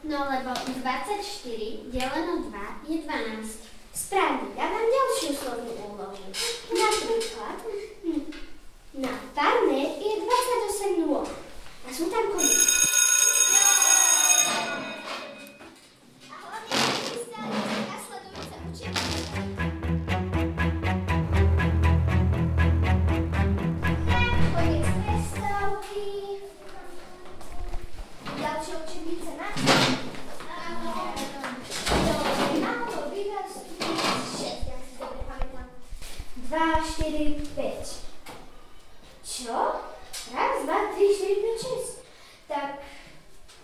No lebo 24 deleno 2 je 12. Správne, dávam ďalšiu slovnú úlohu. Napríklad, na farme je 28 nôh a sú tam koní. A hlavne pristali nasledujúce učiaky. Koniec prestávky. Ďalšie učebnice na Dva, 4, 5. Čo? Raz, 2, 3, 4, 5, 6. Tak,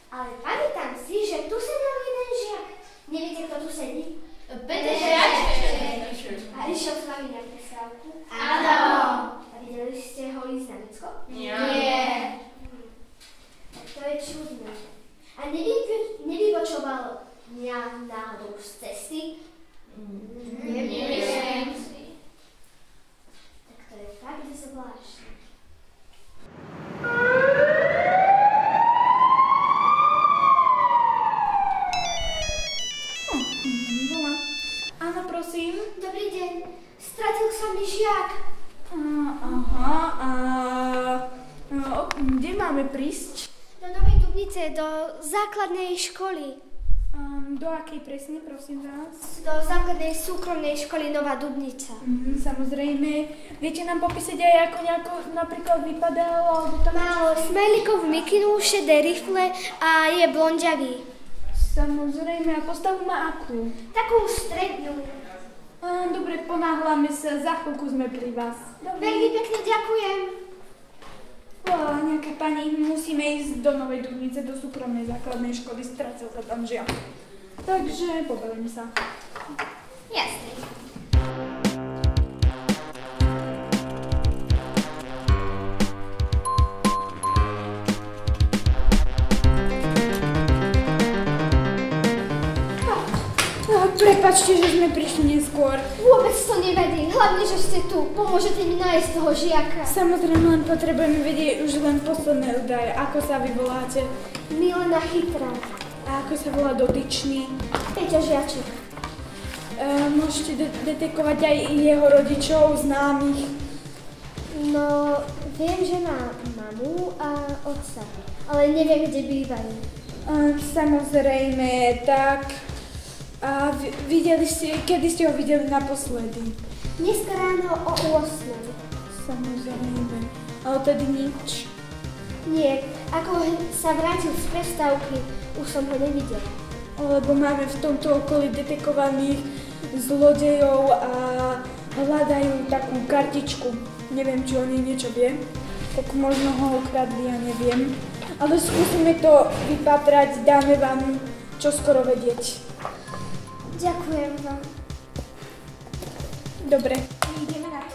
ale pamätám si, že tu sedel jeden žiak. Neviete, kto tu sedí? Peter Žiaček. A išiel s vami na prestávku? Áno. A videli ste ho ísť na Mecko? Nie. Tak to je čudné. A nevypočoval mňa náhodou z cesty? Nemyslím si. To je fakt zvláštne. Áno, prosím. Dobrý deň. Stratil sa mi žiak. Kde máme prísť? Do Novej Dubnice, do základnej školy. Do akej presne, prosím vás? Do základnej súkromnej školy Nová Dubnica. Samozrejme. Viete nám popísať aj ako nejako napríklad vypadalo? Alebo tam Mal smajlíkovú mikinu, šedé rifle a je blondiavý. Samozrejme. A postavu má akú? Takú strednú. Dobre, ponáhľame sa. Za chvíľku sme pri vás. Veľmi pekne ďakujem. Nejaká pani, musíme ísť do Novej Dubnice, do súkromnej základnej školy. Stratil sa tam žiak. Takže pobavím sa. Jasne. Prepáčte, že sme prišli neskôr. Vôbec to nevadí, hlavne, že ste tu. Pomôžete mi nájsť toho žiaka. Samozrejme, len potrebujeme vedieť už len posledné údaje. Ako sa vy voláte? Milena Chytrá. A ako sa volá dotyčný? Peťa Žiaček. Môžete detekovať aj jeho rodičov, známych? No, viem, že má mamu a otca, ale neviem, kde bývajú. Samozrejme, tak... A videli ste, kedy ste ho videli naposledy? Dneska ráno o 8. Samozrejme. A odtedy nič? Nie, ako sa vrátil z prestávky, už som ho nevidela. Lebo máme v tomto okolí detekovaných zlodejov a hľadajú takú kartičku. Neviem, či o nej niečo vie. Tak možno ho ukradli, ja neviem. Ale skúsime to vypatrať, dáme vám čoskoro vedieť. Ďakujem vám. Dobre, ideme na to.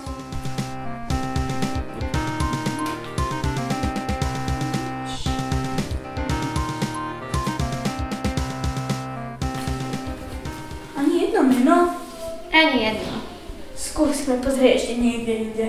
Ani jedno meno? Ani jedno. Skúsme pozrieť ešte niekde inde.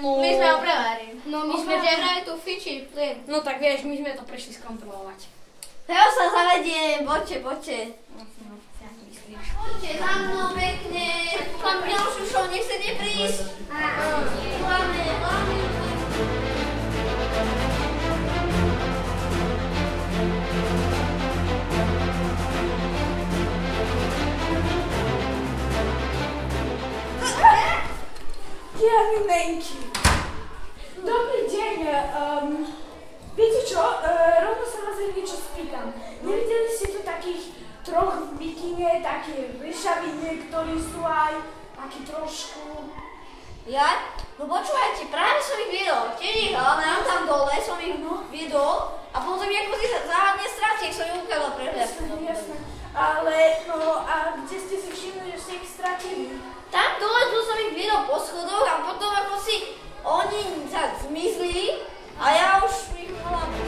My sme opravári. No My sme ťa tu fičili plyn. No tak vieš, my sme to prišli skontrolovať. Ja sa zavedie, poďte. Poďte za mnou pekne. Pán Milošušov, nechcete prísť? Hlavne. takých troch v bikine, také vyšaví niektorí sú aj takí trošku. Ja? No počúvajte, práve som ich videl. Tiež ich hľadám tam dole, som ich videl a potom ich ako si záhadne stratili, som ich ukázal prehľadku. Jasné. Ale, no a kde ste si všimli, že ste ich stratili? Tam dole tu som ich videl po schodoch a potom ako si oni sa zmizli a ja už ich hľadám.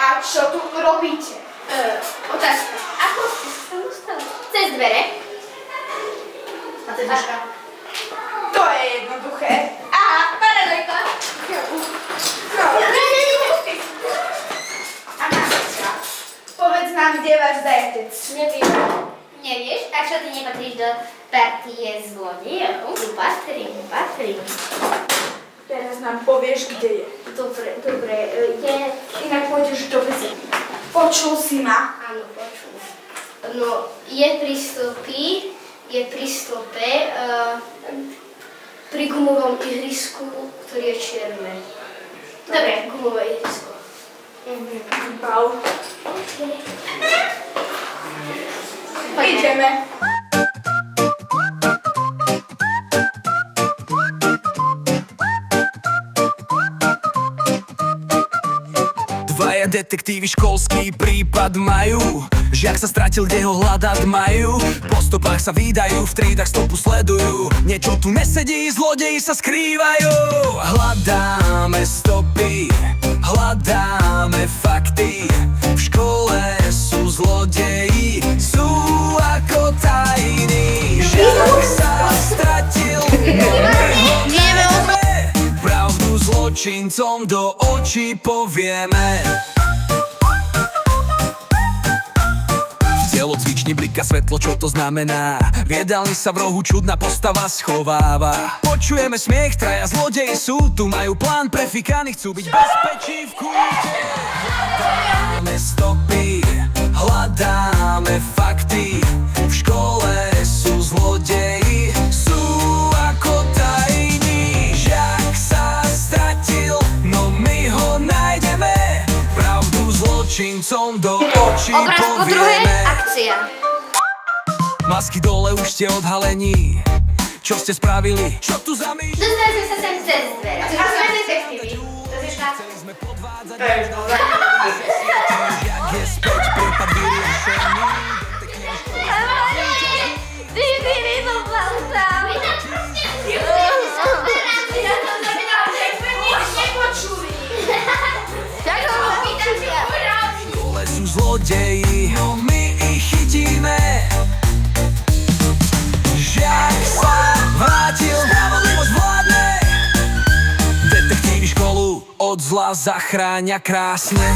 A čo tu robíte? Otázka. Ako ste sa tam dostali? Cez dvere. A ceduška? To je jednoduché. Aha, paradojka. Anáska, povedz nám, kde je váš zajatec. Neviem. Nevieš? A čo ty nepatríš do partie zlodejov? Patrím. Teraz nám povieš, kde je. Dobre, je... Inak pôjdeš do väzenia. Počul si ma? Áno, počul. No, je pri stope, pri gumovom ihrisku, ktorý je čierne. Dobre, gumové ihrisko. Bau. Ideme. Dvaja detektívy školský prípad majú. Žiak sa stratil, kde ho hľadať majú. Po stopách sa vídajú, v triedách stopu sledujú. Niečo tu nesedí, zlodeji sa skrývajú. Hľadáme stopy, hľadáme fakty. V škole sú zlodeji, sú ako tajní. Žiak sa stratil, pravdu zločincom do očí povieme. V telocvični blika svetlo, čo to znamená? V jedálni sa v rohu čudná postava schováva. Počujeme smiech, traja zlodeji sú tu, majú plán prefikaní, chcú byť bezpečí v kúte. Hľadáme stopy, hľadáme fakty. V škole sú zlodeji, sú ako tajní. Žiak sa stratil, no my ho nájdeme. Pravdu zločincom do očí povieme. Akcia. Masky dole, už ste odhalení. Čo ste spravili? Čo tu zamýšľate? Dostali sme sa sem cez dvere. A sme detektívy. Chceli sme podvádzať až do jak je späť prípad vyriešený. Ty to palcám. Dole sú zlodeji, no my ich chytíme. Žiak sa vrátil, spravodlivosť vládne. Detektívy školu od zla zachráňa krásne.